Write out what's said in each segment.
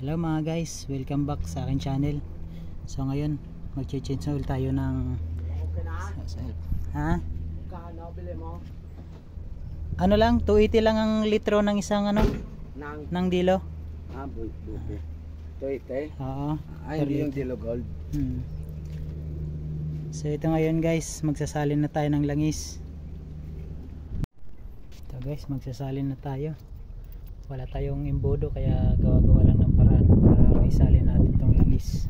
Hello mga guys, welcome back sa akin channel. So ngayon mag-change oil tayo ng ano lang, 280 lang ang litro ng isang ng Dilo. Buti. 280? Oo. Ay, hindi yung Dilo Gold. So ito ngayon guys, magsasalin na tayo ng langis. Ito guys, magsasalin na tayo. Wala tayong imbodo kaya gawa-gawa lang ng paraan para maisalin natin itong langis.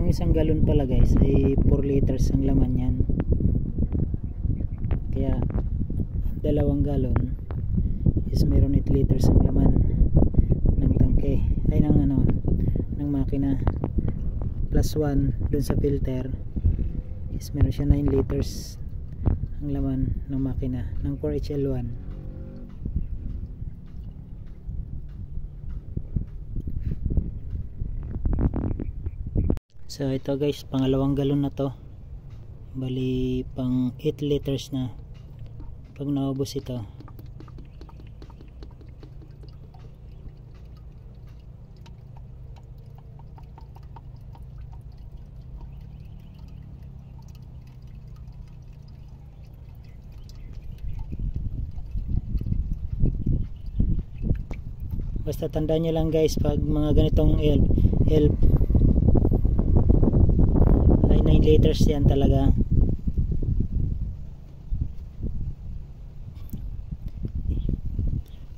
Isang galon pala guys ay 4 liters ang laman yan, kaya 2 galon is meron 8 liters ang laman ng tangke ay ng makina, plus 1 dun sa filter is meron siya 9 liters ang laman ng makina ng 4HL1. So ito guys, pangalawang galon na to, bali pang 8 liters na pag naubos ito. Basta tandaan nyo lang guys, pag mga ganitong elf 9 liters yan talaga.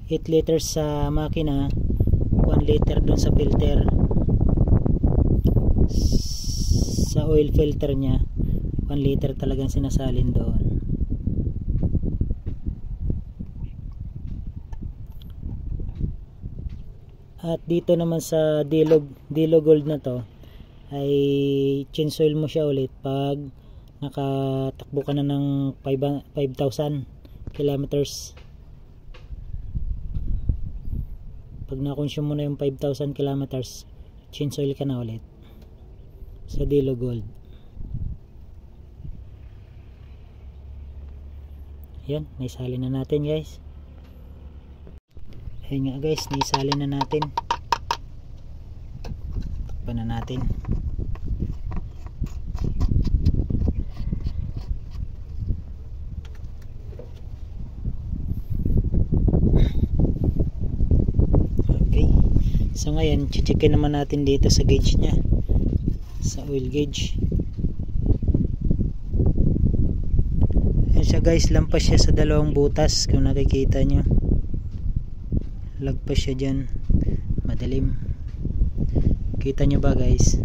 $8 liters sa makina, 1 liter dun sa filter, sa oil filter nya 1 liter talagang sinasalin doon. At dito naman sa Dilo Gold na to ay change oil mo siya ulit pag nakatakbo ka na ng 5,000 kilometers. Pag na-consume mo na yung 5,000 kilometers, change oil ka na ulit sa Dilo Gold. Yan, naisalin na natin guys. Ayun nga guys, naisalin na natin. Takpan na natin. So ngayon, checkin naman natin dito sa gauge nya, sa oil gauge. Ayan siya guys, lampas siya sa 2 butas kung nakikita nyo. Lagpas siya dyan, madilim. Kita nyo ba guys?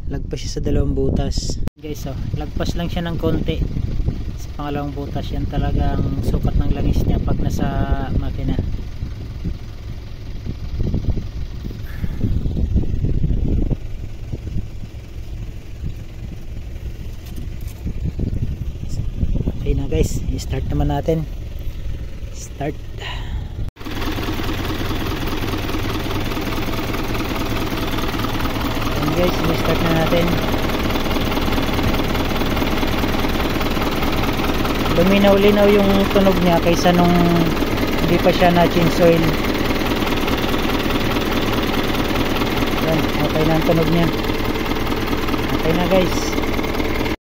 Lagpas siya sa 2 butas guys. Oh, lagpas lang siya ng konti sa pangalawang butas. Yan talagang sukat ng langis niya pag nasa makina. Okay na guys, i-start naman natin. Start. Ayan guys, i-start na natin. Luminaw-linaw yung tunog niya kaysa nung hindi pa siya na change oil. Ayan, okay na ang tunog niya. Okay na guys.